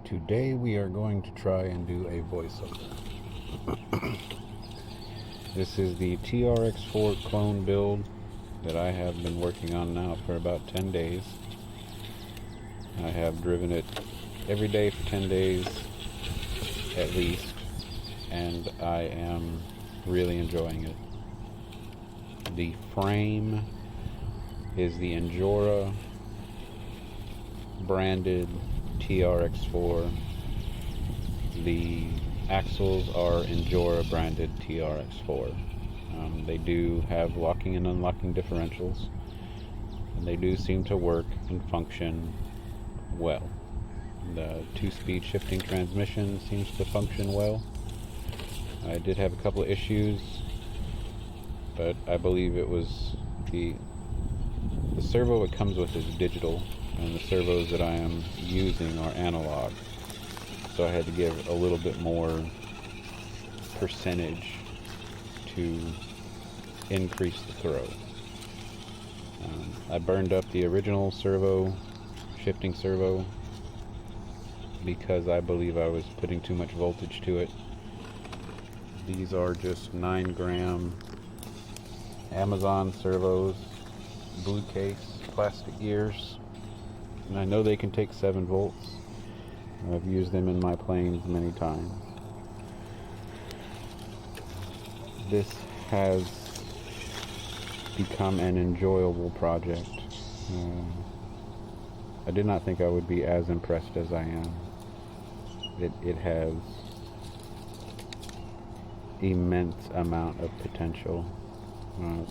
Today we are going to try and do a voiceover. This is the TRX4 Clone build that I have been working on now for about 10 days. I have driven it every day for 10 days at least, and I am really enjoying it. The frame is the Injora branded TRX4. The axles are Injora branded TRX4. They do have locking and unlocking differentials, and they do seem to work and function well. The 2-speed shifting transmission seems to function well. I did have a couple of issues, but I believe it was the servo it comes with is digital, and the servos that I am using are analog, so I had to give a little bit more percentage to increase the throw. I burned up the original servo, shifting servo, because I believe I was putting too much voltage to it. These are just 9-gram Amazon servos, blue case, plastic ears, and I know they can take 7 volts. I've used them in my planes many times. This has become an enjoyable project. I did not think I would be as impressed as I am. It has immense amount of potential.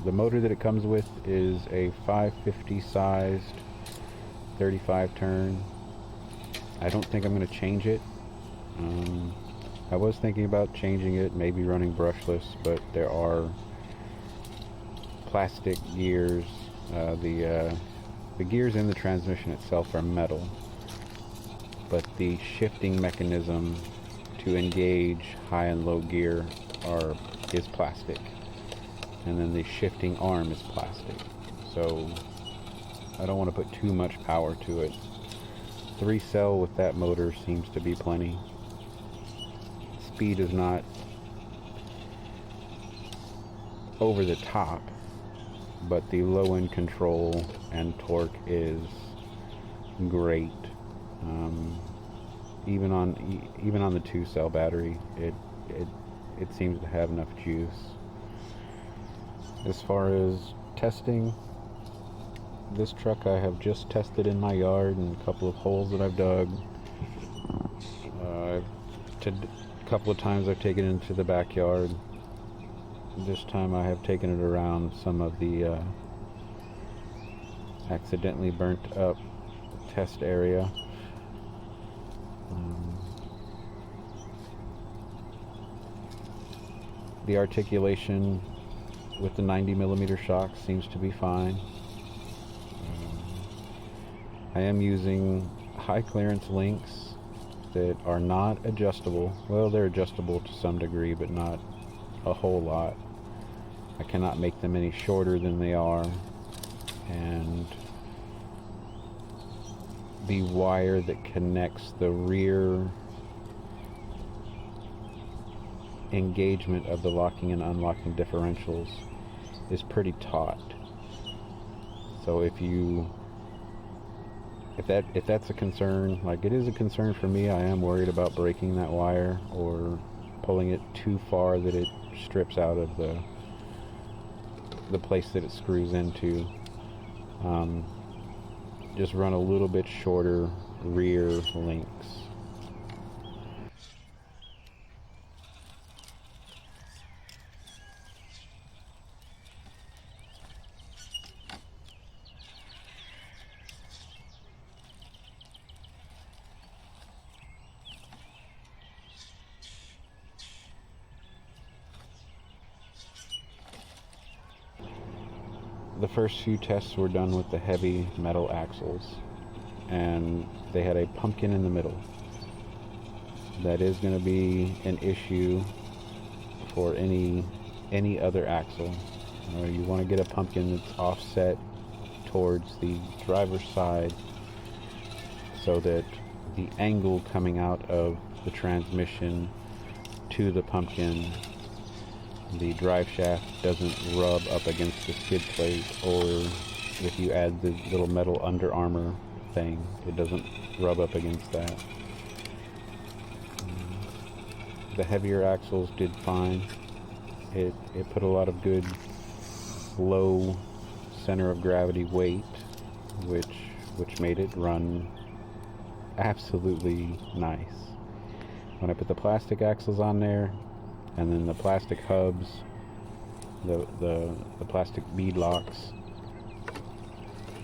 The motor that it comes with is a 550 sized 35 turn. I don't think I'm going to change it. I was thinking about changing it, maybe running brushless, but there are plastic gears. The gears in the transmission itself are metal, but the shifting mechanism to engage high and low gear is plastic, and then the shifting arm is plastic, so I don't want to put too much power to it. 3-cell with that motor seems to be plenty. Speed is not over the top, but the low end control and torque is great. Even on the 2-cell battery, it seems to have enough juice. As far as testing, this truck I have just tested in my yard and a couple of holes that I've dug. A couple of times I've taken it into the backyard. This time I have taken it around some of the accidentally burnt up test area. The articulation with the 90mm shock seems to be fine. I am using high clearance links that are not adjustable. Well, they're adjustable to some degree, but not a whole lot. I cannot make them any shorter than they are, and the wire that connects the rear engagement of the locking and unlocking differentials is pretty taut. So if that's a concern, like it is a concern for me, I am worried about breaking that wire or pulling it too far that it strips out of the place that it screws into. Just run a little bit shorter rear links. The first few tests were done with the heavy metal axles, and they had a pumpkin in the middle. That is going to be an issue for any other axle. You want to get a pumpkin that's offset towards the driver's side so that the angle coming out of the transmission to the pumpkin, the drive shaft doesn't rub up against the skid plate, or if you add the little metal Under Armour thing, it doesn't rub up against that. The heavier axles did fine. It put a lot of good low center of gravity weight, which made it run absolutely nice. When I put the plastic axles on there, and then the plastic hubs, the plastic bead locks,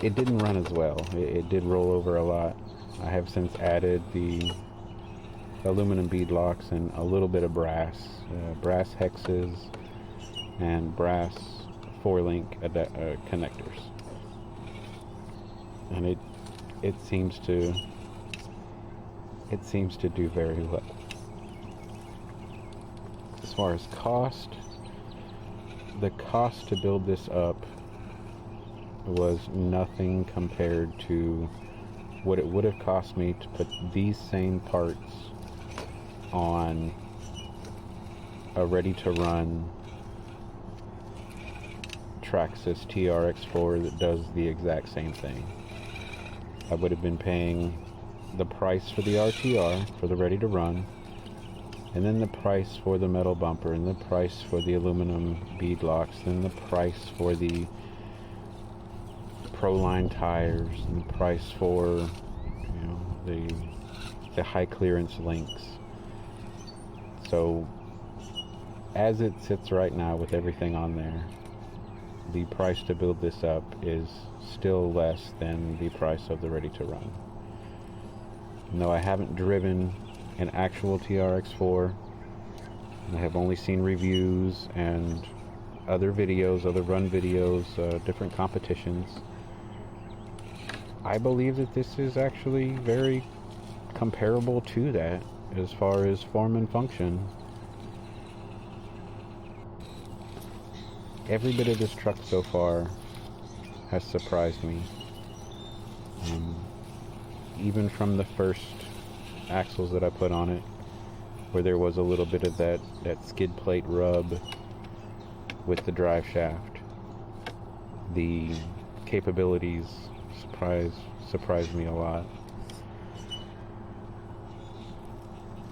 it didn't run as well. It did roll over a lot. I have since added the aluminum bead locks and a little bit of brass hexes and brass 4-link connectors, and it seems to do very well. As far as cost, the cost to build this up was nothing compared to what it would have cost me to put these same parts on a ready-to-run Traxxas TRX4 that does the exact same thing. I would have been paying the price for the RTR, for the ready-to-run, and then the price for the metal bumper, and the price for the aluminum bead locks, and the price for the Proline tires, and the price for, the high clearance links. So as it sits right now with everything on there, the price to build this up is still less than the price of the ready-to-run. No, I haven't driven an actual TRX4. I have only seen reviews and other videos, other run videos, different competitions. I believe that this is actually very comparable to that as far as form and function. Every bit of this truck so far has surprised me. Even from the first axles that I put on it, where there was a little bit of that skid plate rub with the drive shaft, the capabilities surprised me a lot.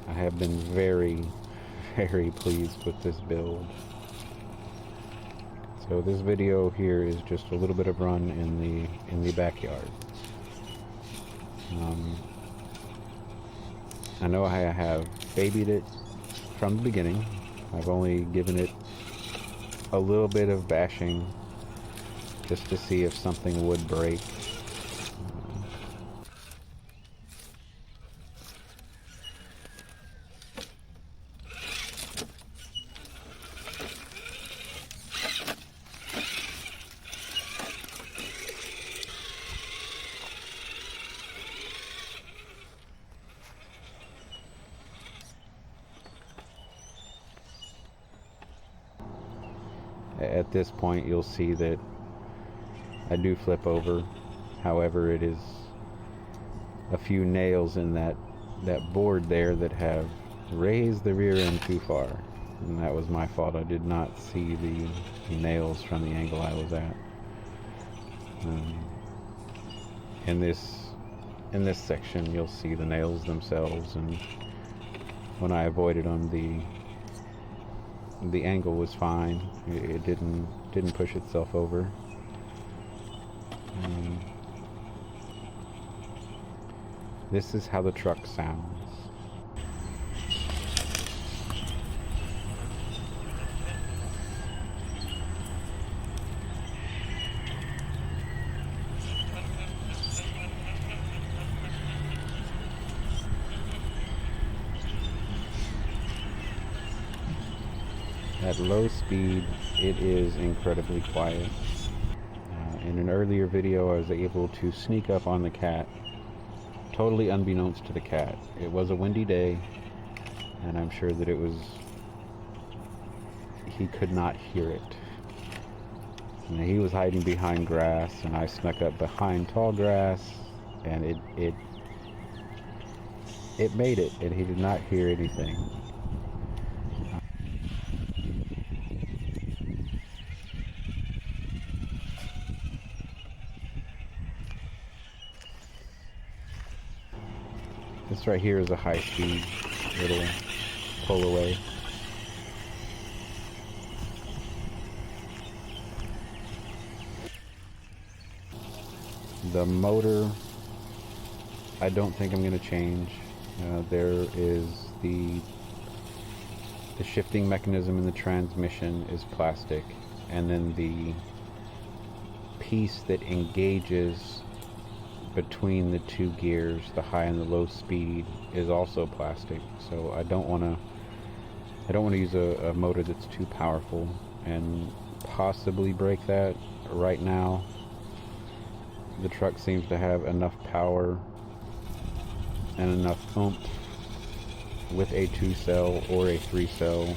I have been very, very pleased with this build. So this video here is just a little bit of run in the backyard. I know I have babied it from the beginning. I've only given it a little bit of bashing just to see if something would break. At this point, you'll see that I do flip over. However, it is a few nails in that board there that have raised the rear end too far, and that was my fault. I did not see the nails from the angle I was at. In this section, you'll see the nails themselves, and when I avoided them, the angle was fine. It didn't push itself over. This is how the truck sounds. At low speed, it is incredibly quiet. In an earlier video, I was able to sneak up on the cat, totally unbeknownst to the cat. It was a windy day, and I'm sure that he could not hear it. And he was hiding behind grass, and I snuck up behind tall grass, and it made it, and he did not hear anything. This right here is a high-speed little pull away. The motor, I don't think I'm going to change. There is the shifting mechanism in the transmission is plastic, and then the piece that engages between the two gears, the high and the low speed, is also plastic. So I don't want to use a motor that's too powerful and possibly break that. Right now the truck seems to have enough power and enough oomph with a 2-cell or a 3-cell.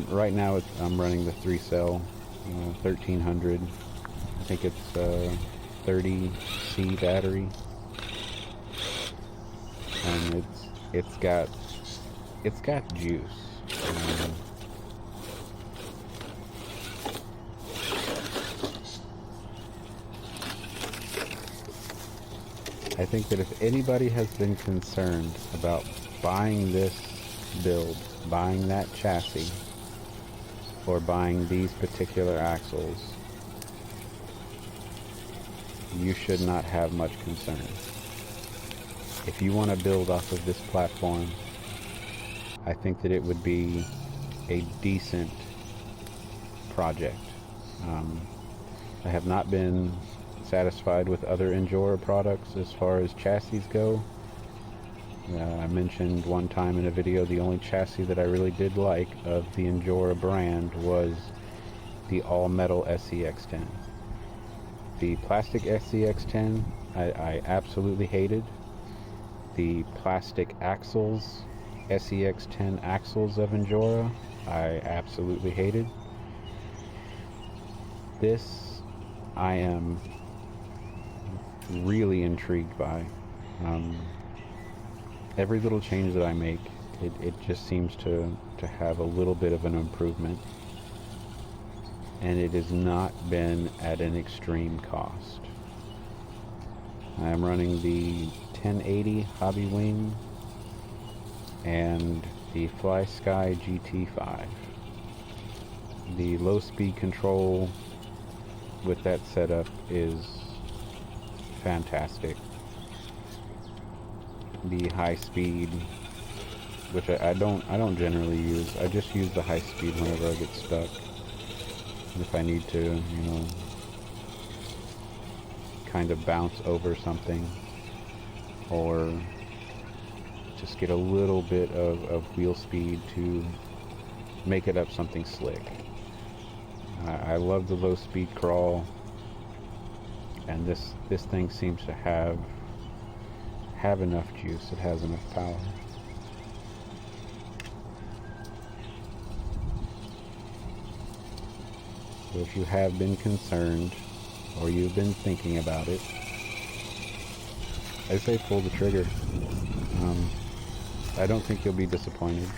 Right now I'm running the 3-cell 1300. I think it's 30C battery, and it's got juice. I think that if anybody has been concerned about buying this build, buying that chassis, or buying these particular axles, you should not have much concern. If you want to build off of this platform, I think that it would be a decent project. I have not been satisfied with other Injora products as far as chassis go. I mentioned one time in a video the only chassis that I really did like of the Injora brand was the all-metal SCX10. The plastic SCX10 I absolutely hated. The plastic axles, SCX10 axles of Injora, I absolutely hated. This I am really intrigued by. Every little change that I make, it just seems to have a little bit of an improvement, and it has not been at an extreme cost. I am running the 1080 Hobbywing and the Flysky GT5. The low speed control with that setup is fantastic. The high speed, which I don't generally use. I just use the high speed whenever I get stuck. If I need to, kind of bounce over something, or just get a little bit of wheel speed to make it up something slick. I love the low speed crawl, and this thing seems to have enough juice. It has enough power. So if you have been concerned, or you've been thinking about it, I say pull the trigger. I don't think you'll be disappointed.